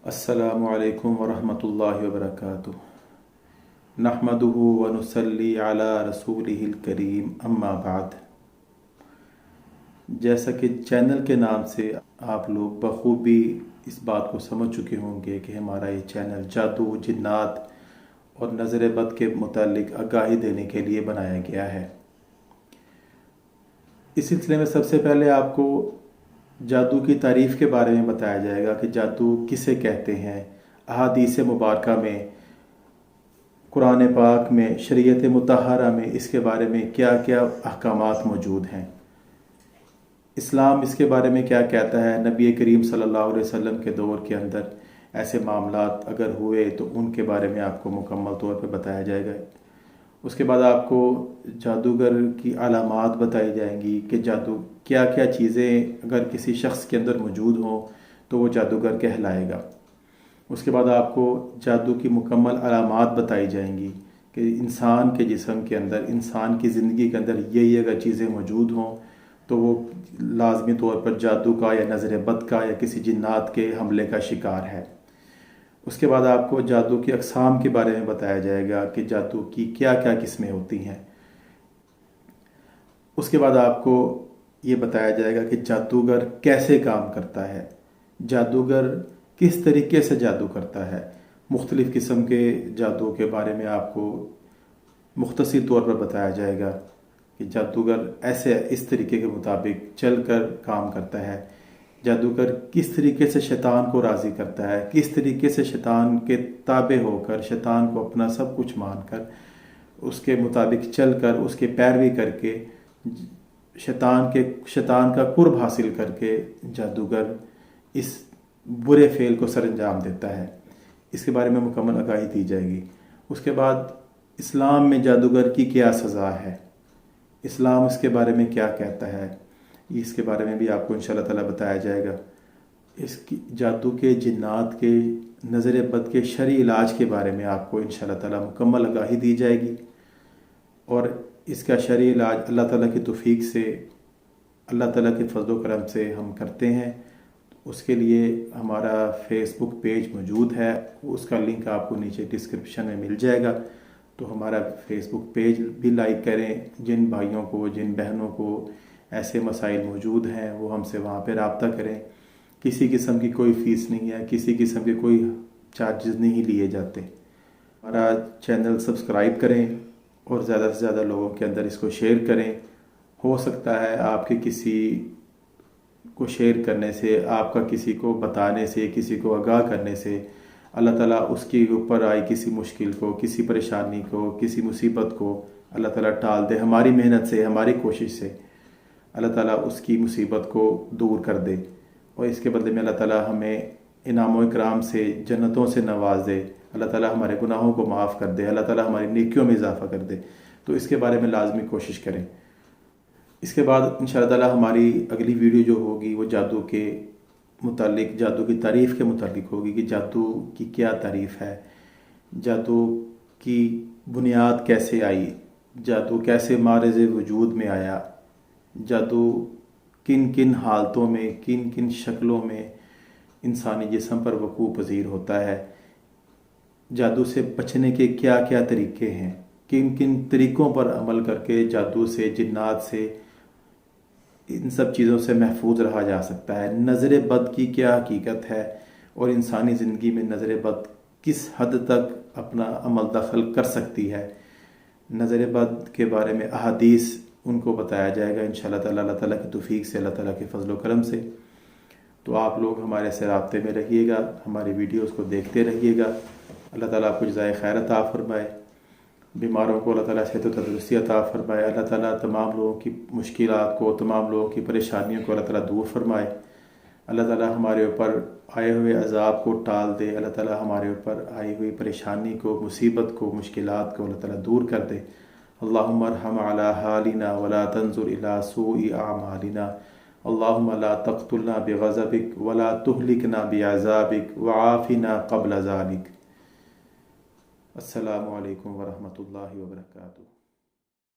अस्सलामु अलैकुम वरहमतुल्लाहि वबरकातुह। नहमदुहु व नुसल्ली अला रसूलिहिल करीम, अम्मा बाद। जैसा कि चैनल के नाम से आप लोग बखूबी इस बात को समझ चुके होंगे कि हमारा ये चैनल जादू, जिन्नात और नज़र बद के मुतालिक आगाही देने के लिए बनाया गया है। इस सिलसिले में सबसे पहले आपको जादू की तारीफ़ के बारे में बताया जाएगा कि जादू किसे कहते हैं। अहादीस मुबारका में, कुरान पाक में, शरीयत मुतहरा में इसके बारे में क्या क्या अहकामात मौजूद हैं। इस्लाम इसके बारे में क्या कहता है। नबी करीम सल्लल्लाहु अलैहि वसल्लम के दौर के अंदर ऐसे मामलात अगर हुए तो उनके बारे में आपको मुकम्मल तौर पर बताया जाएगा। उसके बाद आपको जादूगर की अलामात बताई जाएंगी कि जादू क्या क्या चीज़ें अगर किसी शख्स के अंदर मौजूद हों तो वो जादूगर कहलाएगा। उसके बाद आपको जादू की मुकम्मल अलामात बताई जाएंगी कि इंसान के जिस्म के अंदर, इंसान की ज़िंदगी के अंदर ये अगर चीज़ें मौजूद हों तो वो लाजमी तौर पर जादू का या नज़र बद का या किसी जिन्नात के हमले का शिकार है। उसके बाद आपको जादू की अक़साम के बारे में बताया जाएगा कि जादू की क्या क्या किस्में होती हैं। उसके बाद आपको ये बताया जाएगा कि जादूगर कैसे काम करता है, जादूगर किस तरीके से जादू करता है। मुख्तलिफ़ किस्म के जादू के बारे में आपको मुख्तसर तौर पर बताया जाएगा कि जादूगर ऐसे इस तरीके के मुताबिक चल कर काम करता है। जादूगर किस तरीके से शैतान को राज़ी करता है, किस तरीके से शैतान के ताबे होकर, शैतान को अपना सब कुछ मानकर, उसके मुताबिक चलकर, उसके पैरवी करके, शैतान का कुर्ब हासिल करके जादूगर इस बुरे फ़ेल को सरअंजाम देता है। इसके बारे में मुकम्मल आगाही दी जाएगी। उसके बाद इस्लाम में जादूगर की क्या सज़ा है, इस्लाम इसके बारे में क्या कहता है, इसके बारे में भी आपको इंशाअल्लाह ताला बताया जाएगा। इसकी जादू के, जिन्नात के, नज़र बद के शरई इलाज के बारे में आपको इंशाअल्लाह ताला मुकम्मल आगाही दी जाएगी। और इसका शरई इलाज अल्लाह ताला की तौफीक से, अल्लाह ताला के फज़ल व करम से हम करते हैं। उसके लिए हमारा फेसबुक पेज मौजूद है, उसका लिंक आपको नीचे डिस्क्रिप्शन में मिल जाएगा। तो हमारा फेसबुक पेज भी लाइक करें। जिन भाइयों को, जिन बहनों को ऐसे मसाइल मौजूद हैं वो हमसे वहाँ पे रब्ता करें। किसी किस्म की कोई फ़ीस नहीं है, किसी किस्म के कोई चार्जेस नहीं लिए जाते। हमारा चैनल सब्सक्राइब करें और ज़्यादा से ज़्यादा लोगों के अंदर इसको शेयर करें। हो सकता है आपके किसी को शेयर करने से, आपका किसी को बताने से, किसी को आगाह करने से अल्लाह ताला उसके ऊपर आई किसी मुश्किल को, किसी परेशानी को, किसी मुसीबत को अल्लाह ताला टाल दे। हमारी मेहनत से, हमारी कोशिश से अल्लाह ताला उसकी मुसीबत को दूर कर दे और इसके बदले में अल्लाह ताला हमें इनाम व इकराम से, जन्नतों से नवाज दे। अल्लाह ताला हमारे गुनाहों को माफ़ कर दे, अल्लाह ताला हमारी नेकियों में इजाफ़ा कर दे। तो इसके बारे में लाजमी कोशिश करें। इसके बाद इंशाअल्लाह ताला हमारी अगली वीडियो जो होगी वो जादू के मुतालिक, जादू की तारीफ़ के मुतालिक होगी कि जादू की क्या तारीफ़ है, जादू की बुनियाद कैसे आई, जादू कैसे मारज़ वजूद में आया, जादू किन किन हालतों में, किन किन शक्लों में इंसानी जिस्म पर वक़ू पज़ीर होता है, जादू से बचने के क्या क्या तरीक़े हैं, किन किन तरीक़ों पर अमल करके जादू से, जिन्नात से, इन सब चीज़ों से महफूज रहा जा सकता है। नज़र बद की क्या हकीकत है और इंसानी ज़िंदगी में नज़र बद किस हद तक अपना अमल दखल कर सकती है। नज़र बद के बारे में अहादीस उनको बताया जाएगा इंशाअल्लाह ताला, अल्लाह ताला की तौफीक से, अल्लाह ताला के फजल व करम से। तो आप लोग हमारे से राब्ते में रहिएगा, हमारी वीडियोस को देखते रहिएगा। अल्लाह ताला आपको जज़ाए खैर अता फ़रमाए, बीमारों को अल्लाह ताला सेहत व तंदुरुस्ती अता फ़रमाए। अल्लाह ताला तमाम लोगों की मुश्किलात को, तमाम लोगों की परेशानियों को अल्लाह ताला दूर फ़रमाए। अल्लाह ताला हमारे ऊपर आए हुए अज़ाब को टाल दे। अल्लाह ताला हमारे ऊपर आई हुई परेशानी को, मुसीबत को, मुश्किलात को अल्लाह ताला दूर कर दे। अल्लाहुम्मा अरहम अला हालिना वला तंजुर इला सूई आमालिना। अल्लाहुम्मा ला तक़्तुलना बिग़ज़बिक वला तुहलिकना बिअज़ाबिक वआफ़िना क़ब्ल ज़ालिक। अस्सलामु अलैकुम वरहमतुल्लाहि वबरकातुहू।